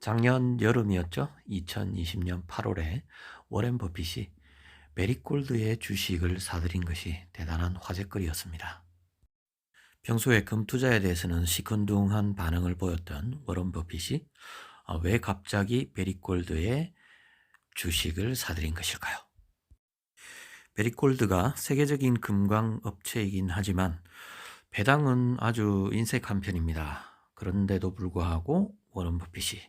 작년 여름이었죠. 2020년 8월에 워렌 버핏이 메리골드의 주식을 사들인 것이 대단한 화제거리였습니다. 평소에 금 투자에 대해서는 시큰둥한 반응을 보였던 워런 버핏이 왜 갑자기 메리골드의 주식을 사들인 것일까요? 메리골드가 세계적인 금광 업체이긴 하지만 배당은 아주 인색한 편입니다. 그런데도 불구하고 워런 버핏이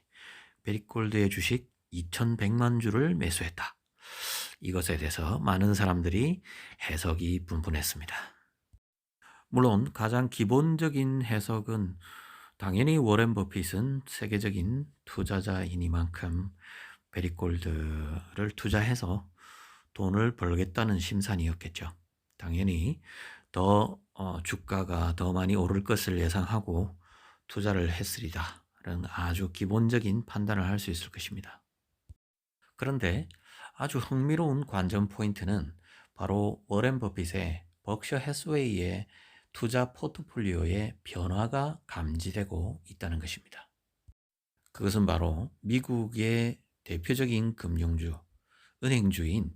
메리골드의 주식 2,100만 주를 매수했다. 이것에 대해서 많은 사람들이 해석이 분분했습니다. 물론 가장 기본적인 해석은 당연히 워렌 버핏은 세계적인 투자자이니만큼 메리골드를 투자해서 돈을 벌겠다는 심산이었겠죠. 당연히 더 주가가 더 많이 오를 것을 예상하고 투자를 했으리다. 라는 아주 기본적인 판단을 할 수 있을 것입니다. 그런데 아주 흥미로운 관전 포인트는 바로 워렌 버핏의 버크셔 해스웨이의 투자 포트폴리오의 변화가 감지되고 있다는 것입니다. 그것은 바로 미국의 대표적인 금융주, 은행주인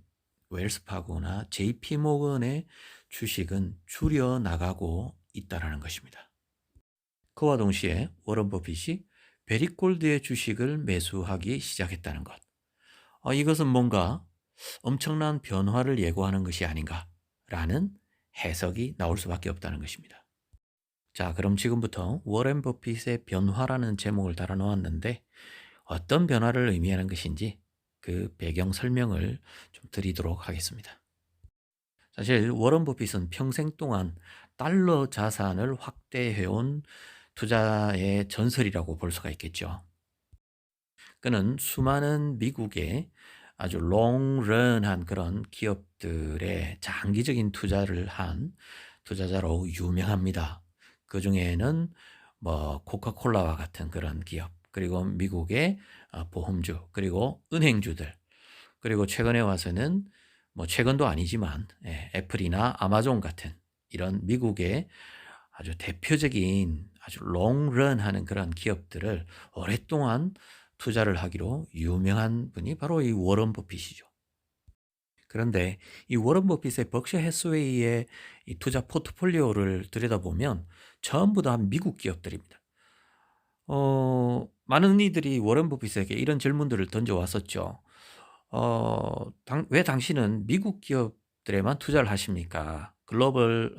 웰스파고나 JP 모건의 주식은 줄여나가고 있다는 것입니다. 그와 동시에 워런 버핏이 베리골드의 주식을 매수하기 시작했다는 것. 이것은 뭔가 엄청난 변화를 예고하는 것이 아닌가라는 해석이 나올 수밖에 없다는 것입니다. 자, 그럼 지금부터 워렌 버핏의 변화라는 제목을 달아놓았는데 어떤 변화를 의미하는 것인지 그 배경 설명을 좀 드리도록 하겠습니다. 사실 워런 버핏은 평생 동안 달러 자산을 확대해온 투자의 전설이라고 볼 수가 있겠죠. 그는 수많은 미국의 아주 롱런한 그런 기업들의 장기적인 투자를 한 투자자로 유명합니다. 그 중에는 뭐 코카콜라와 같은 그런 기업, 그리고 미국의 보험주, 그리고 은행주들, 그리고 최근에 와서는 뭐 최근도 아니지만 애플이나 아마존 같은 이런 미국의 아주 대표적인 아주 롱런하는 그런 기업들을 오랫동안 투자를 하기로 유명한 분이 바로 이 워런 버핏이죠. 그런데 이 워런 버핏의 버크셔 해스웨이의 이 투자 포트폴리오를 들여다보면 전부 다 미국 기업들입니다. 많은 이들이 워런 버핏에게 이런 질문들을 던져왔었죠. 왜 당신은 미국 기업들에만 투자를 하십니까? 글로벌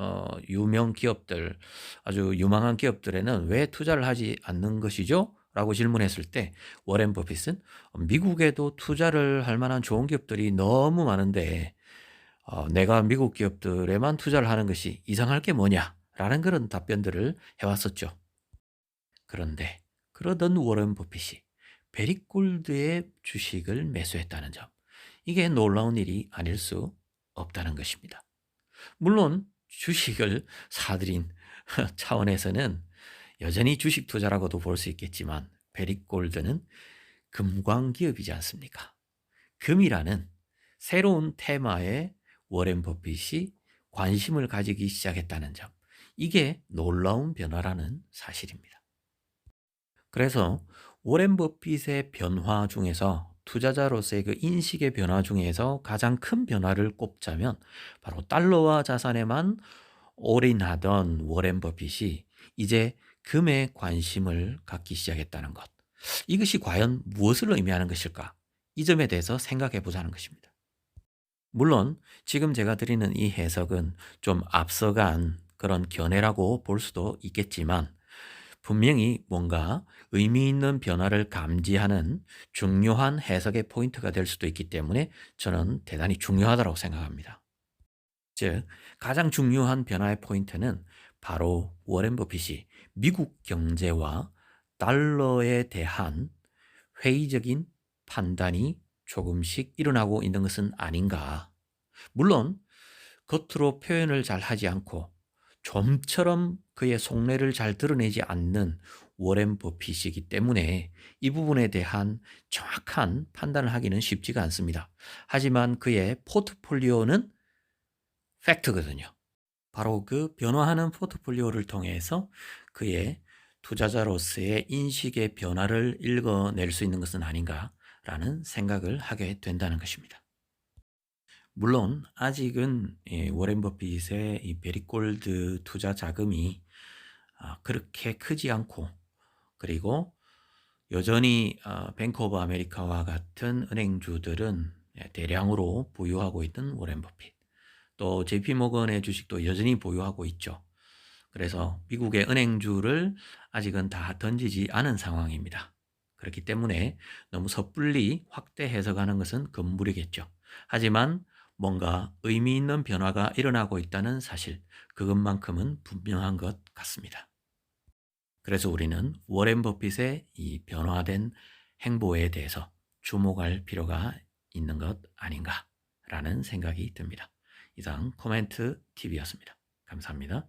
유명 기업들, 아주 유망한 기업들에는 왜 투자를 하지 않는 것이죠? 라고 질문했을 때 워렌 버핏은 미국에도 투자를 할 만한 좋은 기업들이 너무 많은데 내가 미국 기업들에만 투자를 하는 것이 이상할 게 뭐냐? 라는 그런 답변들을 해왔었죠. 그런데 그러던 워렌 버핏이 베리골드의 주식을 매수했다는 점. 이게 놀라운 일이 아닐 수 없다는 것입니다. 물론 주식을 사들인 차원에서는 여전히 주식 투자라고도 볼 수 있겠지만 베리골드는 금광기업이지 않습니까? 금이라는 새로운 테마에 워렌 버핏이 관심을 가지기 시작했다는 점. 이게 놀라운 변화라는 사실입니다. 그래서 워렌 버핏의 변화 중에서 투자자로서의 그 인식의 변화 중에서 가장 큰 변화를 꼽자면 바로 달러화 자산에만 올인하던 워렌 버핏이 이제 금에 관심을 갖기 시작했다는 것. 이것이 과연 무엇을 의미하는 것일까? 이 점에 대해서 생각해 보자는 것입니다. 물론 지금 제가 드리는 이 해석은 좀 앞서간 그런 견해라고 볼 수도 있겠지만 분명히 뭔가 의미 있는 변화를 감지하는 중요한 해석의 포인트가 될 수도 있기 때문에 저는 대단히 중요하다고 생각합니다. 즉, 가장 중요한 변화의 포인트는 바로 워렌 버핏이 미국 경제와 달러에 대한 회의적인 판단이 조금씩 일어나고 있는 것은 아닌가. 물론 겉으로 표현을 잘 하지 않고 좀처럼 그의 속내를 잘 드러내지 않는 워렌 버핏이기 때문에 이 부분에 대한 정확한 판단을 하기는 쉽지가 않습니다. 하지만 그의 포트폴리오는 팩트거든요. 바로 그 변화하는 포트폴리오를 통해서 그의 투자자로서의 인식의 변화를 읽어낼 수 있는 것은 아닌가라는 생각을 하게 된다는 것입니다. 물론 아직은 워렌 버핏의 이 베리골드 투자 자금이 그렇게 크지 않고, 그리고 여전히 뱅크 오브 아메리카와 같은 은행주들은 대량으로 보유하고 있는 워렌 버핏, 또 JP 모건의 주식도 여전히 보유하고 있죠. 그래서 미국의 은행주를 아직은 다 던지지 않은 상황입니다. 그렇기 때문에 너무 섣불리 확대 해석하는 것은 금물이겠죠. 하지만 뭔가 의미 있는 변화가 일어나고 있다는 사실, 그것만큼은 분명한 것 같습니다. 그래서 우리는 워렌 버핏의 이 변화된 행보에 대해서 주목할 필요가 있는 것 아닌가라는 생각이 듭니다. 이상 코멘트 TV였습니다. 감사합니다.